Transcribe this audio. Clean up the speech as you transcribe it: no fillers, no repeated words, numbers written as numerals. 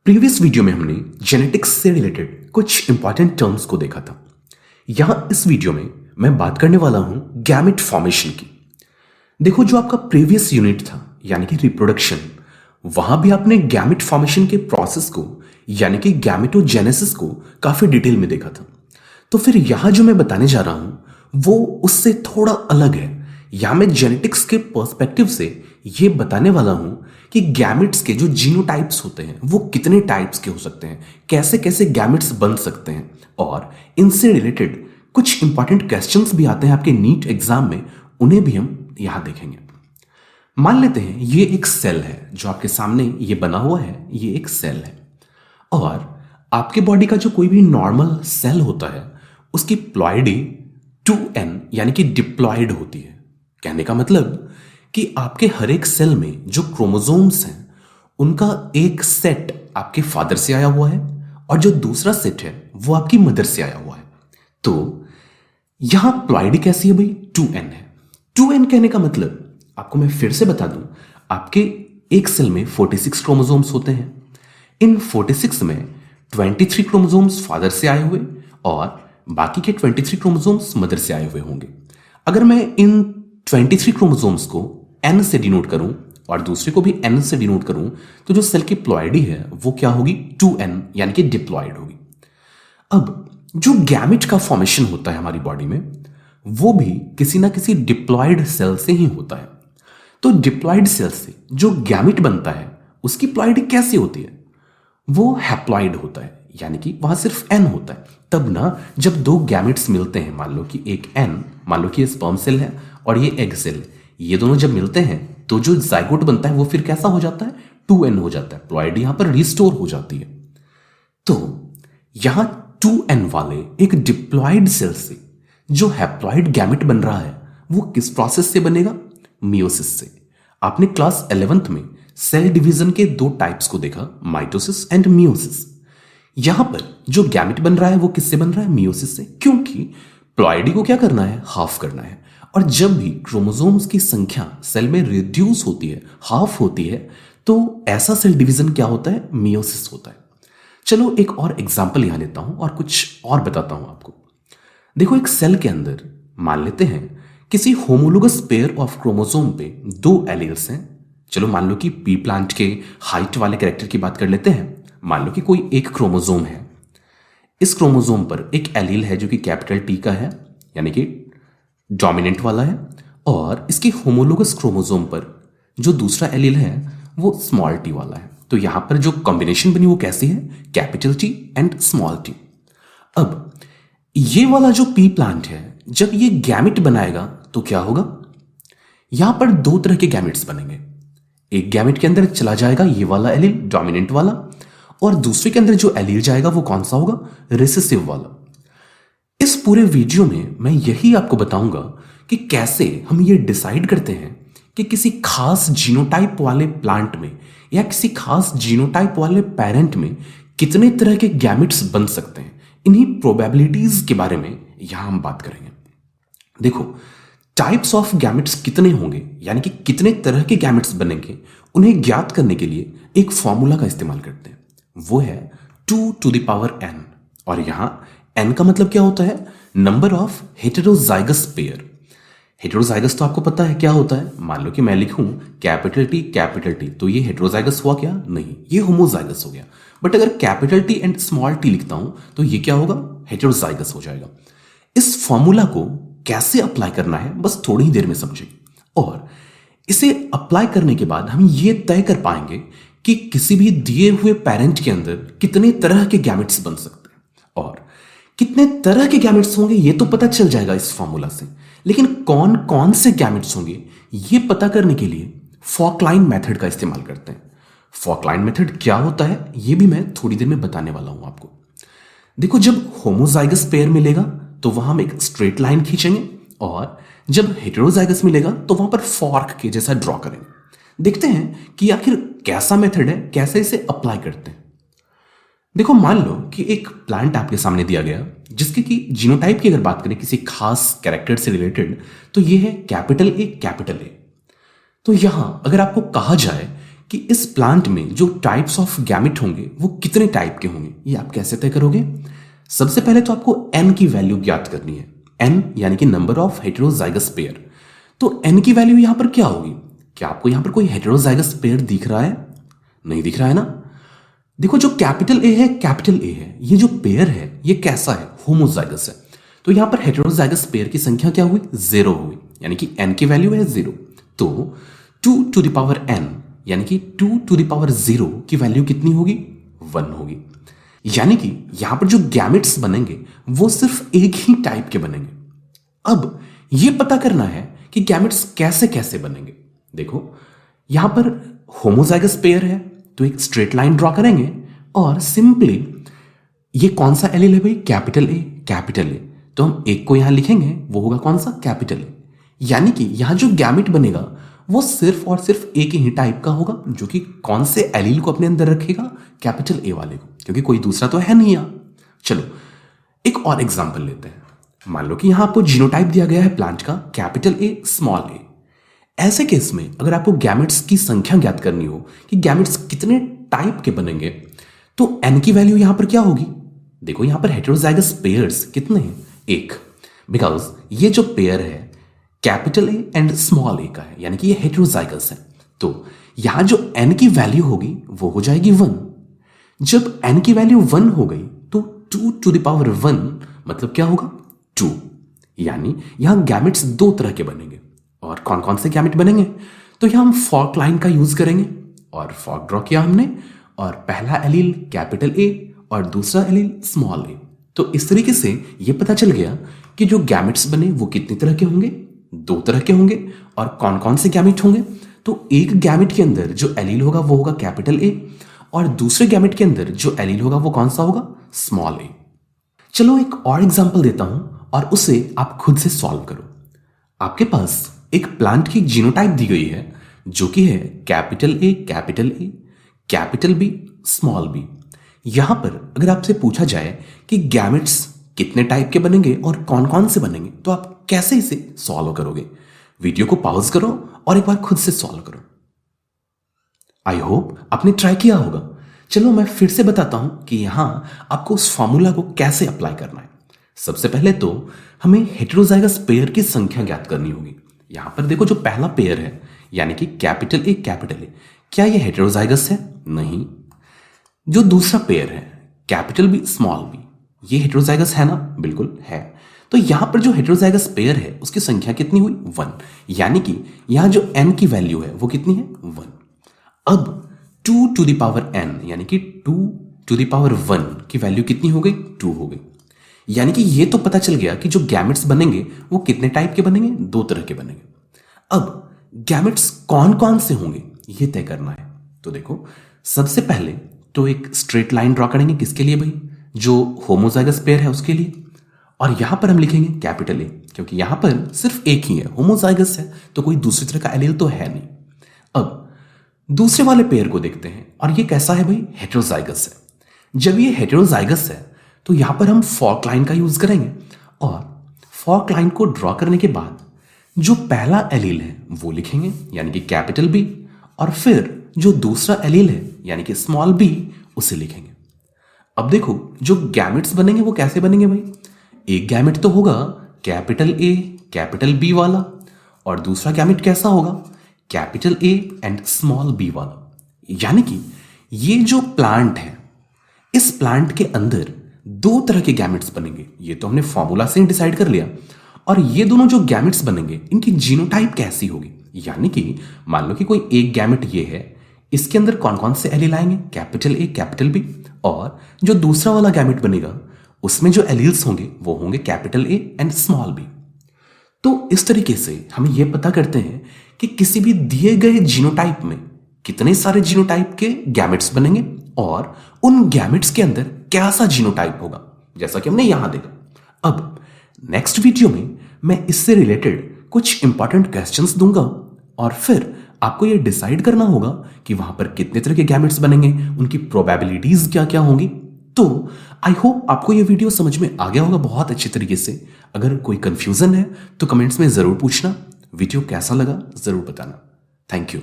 Previous video में हमने genetics से रिलेटेड कुछ इंपॉर्टेंट टर्म्स को देखा था। यहां इस वीडियो में मैं बात करने वाला हूं गैमेट फॉर्मेशन की। देखो, जो आपका प्रीवियस यूनिट था यानी कि रिप्रोडक्शन, वहां भी आपने गैमेट फॉर्मेशन के प्रोसेस को यानी कि गैमेटोजेनेसिस को काफी डिटेल में देखा था। तो फिर यहां जो मैं बताने जा रहा हूं वो उससे थोड़ा अलग है। यहां मैं जेनेटिक्स के पर्सपेक्टिव से ये बताने वाला हूं कि गैमेट्स के जो जीनोटाइप्स होते हैं वो कितने टाइप्स के हो सकते हैं, कैसे कैसे गैमेट्स बन सकते हैं, और इनसे रिलेटेड कुछ इंपॉर्टेंट क्वेश्चंस भी आते हैं आपके नीट एग्जाम में, उन्हें भी हम यहां देखेंगे। मान लेते हैं ये एक सेल है जो आपके सामने ये बना हुआ है, ये एक सेल है, और आपके बॉडी का जो कोई भी नॉर्मल सेल होता है उसकी प्लॉइडी 2n यानी कि डिप्लॉइड होती है। कहने का मतलब कि आपके हर एक सेल में जो क्रोमोसोम्स हैं उनका एक सेट आपके फादर से आया हुआ है और जो दूसरा सेट है वो आपकी मदर से आया हुआ है। तो यहां प्लॉइडी कैसी है भाई? 2n है। 2n कहने का मतलब आपको मैं फिर से बता दूं, आपके एक सेल में 46 क्रोमोसोम्स होते हैं। इन 46 में 23 क्रोमोसोम्स फादर से आए हुए और बाकी के 23 क्रोमोसोम्स मदर से आए हुए होंगे। अगर मैं इन 23 क्रोमोसोम्स को n से डिनोट करूं और दूसरे को भी n से डिनोट करूं तो जो सेल की प्लॉइडी है वो क्या होगी? 2n यानी कि डिप्लॉइड होगी। अब जो गैमेट का फॉर्मेशन होता है हमारी बॉडी में वो भी किसी ना किसी डिप्लॉइड सेल से ही होता है। तो डिप्लॉइड सेल से जो गैमेट बनता है उसकी प्लॉइडी कैसी होती है? वो हैप्लॉइड होता है, यानी कि वहां सिर्फ n होता है। तब ना जब दो गैमेट्स मिलते हैं, मान लो कि एक n, मान लो कि ये स्पर्म सेल है और ये एग सेल, ये दोनों जब मिलते हैं तो जो जाइगोट बनता है वो फिर कैसा हो जाता है? 2n हो जाता है। प्लॉइडी यहां पर रिस्टोर हो जाती है। तो यहां 2n वाले एक डिप्लॉइड सेल से जो हैप्लॉइड गैमेट बन रहा है वो किस प्रोसेस से बनेगा? मियोसिस से। आपने क्लास 11th में सेल डिवीजन के दो टाइप्स को देखा, माइटोसिस एंड मियोसिस। यहां पर जो गैमेट बन रहा है वो किससे बन रहा है? मियोसिस से, क्योंकि प्लॉइडी को क्या करना है? हाफ करना है। और जब भी क्रोमोसोम्स की संख्या सेल में रिड्यूस होती है, हाफ होती है, तो ऐसा सेल डिवीजन क्या होता है? मियोसिस होता है। चलो एक और एग्जांपल यहां लेता हूं और कुछ और बताता हूं आपको। देखो, एक सेल के अंदर मान लेते हैं किसी होमोलोगस पेयर ऑफ क्रोमोसोम पे दो एलील्स हैं। चलो मान लो कि पी प्लांट के हाइट वाले कैरेक्टर की बात कर लेते हैं। मान लो कि कोई एक क्रोमोसोम है, इस क्रोमोसोम पर एक एलील है जो कि कैपिटल टी का है यानी कि डोमिनेंट वाला है, और इसकी होमोलोगस क्रोमोसोम पर जो दूसरा एलील है वो स्मॉल टी वाला है। तो यहां पर जो कॉम्बिनेशन बनी वो कैसी है? Capital T and small T. अब ये वाला जो पी प्लांट है जब ये गैमेट बनाएगा तो क्या होगा? यहां पर दो तरह के गैमेट्स बनेंगे। एक गैमेट के अंदर चला जाएगा ये वाला एलील, डोमिनेंट वाला, और दूसरे के अंदर जो एलील जाएगा वो कौन सा होगा? रिसेसिव वाला। इस पूरे वीडियो में मैं यही आपको बताऊंगा कि कैसे हम ये डिसाइड करते हैं कि किसी खास जीनोटाइप वाले प्लांट में या किसी खास जीनोटाइप वाले पेरेंट में कितने तरह के गैमेट्स बन सकते हैं। इन्हीं प्रोबेबिलिटीज के बारे में यहां हम बात करेंगे। देखो, टाइप्स ऑफ गैमेट्स कितने होंगे यानी कि कितने तरह के गैमेट्स बनेंगे, उन्हें ज्ञात करने के लिए एक फॉर्मूला का इस्तेमाल करते हैं। वो है 2n, और यहां n का मतलब क्या होता है? Number of heterozygous pair. Heterozygous तो आपको पता है क्या होता है। मान लो कि मैं लिखूं कैपिटल टी, तो ये हेटेरोजाइगस हुआ क्या? नहीं, ये होमोजाइगस हो गया। बट अगर capital T and small T लिखता हूं तो ये क्या होगा? हेटेरोजाइगस हो जाएगा। इस फॉर्मूला को कैसे अप्लाई करना है बस थोड़ी ही देर में समझेंगे, और इसे अप्लाई करने के बाद हम ये तय कर पाएंगे कि किसी भी दिए हुए पेरेंट के अंदर कितने तरह के गैमेट्स बन सकते हैं, और कितने तरह के गैमेट्स होंगे ये तो पता चल जाएगा इस फॉर्मूला से, लेकिन कौन कौन से गैमेट्स होंगे ये पता करने के लिए फॉकलाइन मेथड का इस्तेमाल करते हैं। फॉकलाइन मेथड क्या होता है ये भी मैं थोड़ी देर में बताने वाला हूं आपको। देखो, जब होमोजाइगस पेयर मिलेगा तो वहां हम एक स्ट्रेट लाइन खींचेंगे, और जब हेटेरोजाइगस मिलेगा तो वहां पर फॉर्क के जैसा ड्रॉ करेंगे। देखते हैं कि आखिर कैसा मेथड है, कैसे इसे अप्लाई करते हैं। देखो, मान लो कि एक प्लांट आपके सामने दिया गया जिसके की जीनोटाइप की अगर बात करें किसी खास कैरेक्टर से रिलेटेड, तो ये है कैपिटल ए। तो यहां अगर आपको कहा जाए कि इस प्लांट में जो टाइप्स ऑफ गैमेट होंगे वो कितने टाइप के होंगे, ये आप कैसे तय करोगे? सबसे पहले तो आपको n की वैल्यू ज्ञात करनी है। n यानी कि नंबर ऑफ हेटेरोजाइगस पेयर। तो n की वैल्यू यहां पर क्या होगी? क्या आपको यहां पर कोई हेटेरोजाइगस पेयर दिख रहा है? नहीं दिख रहा है ना। देखो जो कैपिटल ए है, ये जो पेयर है ये कैसा है? होमोजाइगस है। तो यहां पर हेटेरोजाइगस पेयर की संख्या क्या हुई? 0 हुई, यानी कि n की वैल्यू है 0। तो 2 टू द पावर n यानी कि 2 टू द पावर 0 की वैल्यू कितनी होगी? 1 होगी। यानी कि यहां पर जो गैमेट्स बनेंगे वो सिर्फ एक ही टाइप के बनेंगे। अब यह पता करना है कि गैमेट्स कैसे कैसे बनेंगे। देखो यहां पर होमोजाइगस पेयर है तो एक स्ट्रेट लाइन ड्रॉ करेंगे और सिंपली ये कौन सा एलील है भाई? Capital A. तो हम एक को यहां लिखेंगे, वो होगा कौन सा? Capital A. यानी कि यहां जो गैमेट बनेगा वो सिर्फ और सिर्फ एक ही टाइप का होगा, जो कि कौन से एलील को अपने अंदर रखेगा? कैपिटल ए वाले को, क्योंकि कोई दूसरा तो है नहीं यहां। चलो एक और एग्जांपल लेते हैं। मान लो कि यहां आपको जीनोटाइप दिया गया है प्लांट का, कैपिटल ए स्मॉल ए। ऐसे केस में अगर आपको गैमेट्स की संख्या ज्ञात करनी हो कि गैमेट्स कितने टाइप के बनेंगे, तो n की वैल्यू यहां पर क्या होगी? देखो यहां पर हेटेरोजाइगस पेयर्स कितने हैं? एक। बिकॉज ये जो पेयर है कैपिटल ए एंड स्मॉल ए का है, यानी कि ये हेटेरोजाइगस है। तो यहां जो n की वैल्यू होगी वो हो जाएगी 1। जब n की वैल्यू 1 हो गई तो 2 टू द पावर 1 मतलब क्या होगा? 2। यानी यहां गैमेट्स दो तरह के बनेंगे। और कौन कौन से गैमेट बनेंगे? तो यहां हम फॉर्क लाइन का यूज करेंगे और फॉर्क ड्रॉ किया हमने, और पहला एलील कैपिटल ए और दूसरा एलील स्मॉल ए। तो इस तरीके से ये पता चल गया कि जो गैमेट्स बने वो कितनी तरह के होंगे? 2 तरह के होंगे। और कौन कौन से गैमेट होंगे? तो एक गैमेट के अंदर जो एलील होगा वो होगा कैपिटल ए, और दूसरे गैमेट के अंदर जो एलील होगा वो कौन सा होगा? स्मॉल ए। चलो एक और एग्जांपल देता हूं और उसे आप खुद से सॉल्व करो। आपके पास एक प्लांट की जीनोटाइप दी गई है जो कि है capital A, capital B, small B. यहां पर अगर आपसे पूछा जाए कि गैमेट्स कितने टाइप के बनेंगे और कौन कौन से बनेंगे, तो आप कैसे इसे सॉल्व करोगे? वीडियो को पॉज करो और एक बार खुद से सॉल्व करो। आई होप आपने ट्राई किया होगा। चलो मैं फिर से बताता हूं कि यहां आपको उस फॉर्मूला को कैसे अप्लाई करना है। सबसे पहले तो हमें हेटेरोजाइगस पेयर की संख्या ज्ञात करनी होगी। यहां पर देखो जो पहला पेयर है यानी कि कैपिटल ए, क्या ये हेटेरोजाइगस है? नहीं। जो दूसरा पेयर है कैपिटल बी, स्मॉल बी, ये हेटेरोजाइगस है ना? बिल्कुल है। तो यहां पर जो हेटेरोजाइगस पेयर है उसकी संख्या कितनी हुई? 1। यानी कि यहां जो n की वैल्यू है वो कितनी है? 1। अब 2 टू द पावर n यानी कि 2 टू द पावर 1 की वैल्यू कितनी हो गई? 2 हो गई। यानी कि ये तो पता चल गया कि जो गैमेट्स बनेंगे वो कितने टाइप के बनेंगे? 2 तरह के बनेंगे। अब गैमेट्स कौन कौन से होंगे ये तय करना है। तो देखो सबसे पहले तो एक स्ट्रेट लाइन ड्रॉ करेंगे। किसके लिए भाई? जो होमोजाइगस पेयर है उसके लिए। और यहां पर हम लिखेंगे कैपिटल ए, क्योंकि यहां पर सिर्फ एक ही है, होमोजाइगस है, तो कोई दूसरी तरह का एलील तो है नहीं। अब दूसरे वाले पेयर को देखते हैं, और ये कैसा है भाई? हेटेरोजाइगस है। जब ये हेटेरोजाइगस है तो यहां पर हम फॉर्क लाइन का यूज करेंगे, और फॉर्क लाइन को ड्रॉ करने के बाद जो पहला एलील है वो लिखेंगे यानी कि कैपिटल बी, और फिर जो दूसरा एलील है यानी कि स्मॉल बी उसे लिखेंगे। अब देखो जो गैमेट्स बनेंगे वो कैसे बनेंगे भाई? एक गैमेट तो होगा कैपिटल ए, कैपिटल बी वाला, और दूसरा गैमेट कैसा होगा? Capital A and small B वाला। यानी कि ये जो प्लांट है, इस प्लांट के अंदर 2 तरह के गैमेट्स बनेंगे। ये तो हमने फॉर्मूला से ही डिसाइड कर लिया। और ये दोनों जो गैमेट्स बनेंगे इनकी जीनोटाइप कैसी होगी? यानी कि मान लो कि कोई एक गैमेट ये है, इसके अंदर कौन कौन से एलील आएंगे? कैपिटल ए, कैपिटल बी, और जो दूसरा वाला गैमेट बनेगा उसमें जो एलील्स होंगे वो होंगे capital A and small B. तो इस तरीके से हम ये पता करते हैं कि किसी भी दिए गए जीनोटाइप में कितने सारे जीनोटाइप के गैमेट्स बनेंगे और उन गैमेट्स के अंदर कैसा जीनोटाइप होगा, जैसा कि हमने यहां देखा। अब नेक्स्ट वीडियो में मैं इससे रिलेटेड कुछ इंपॉर्टेंट क्वेश्चंस दूंगा, और फिर आपको ये डिसाइड करना होगा कि वहां पर कितने तरह के गैमेट्स बनेंगे, उनकी प्रोबेबिलिटीज क्या क्या होंगी। तो आई होप आपको ये वीडियो समझ में आ गया होगा बहुत अच्छी तरीके से। अगर कोई कंफ्यूजन है तो कमेंट्स में जरूर पूछना। वीडियो कैसा लगा जरूर बताना। Thank you.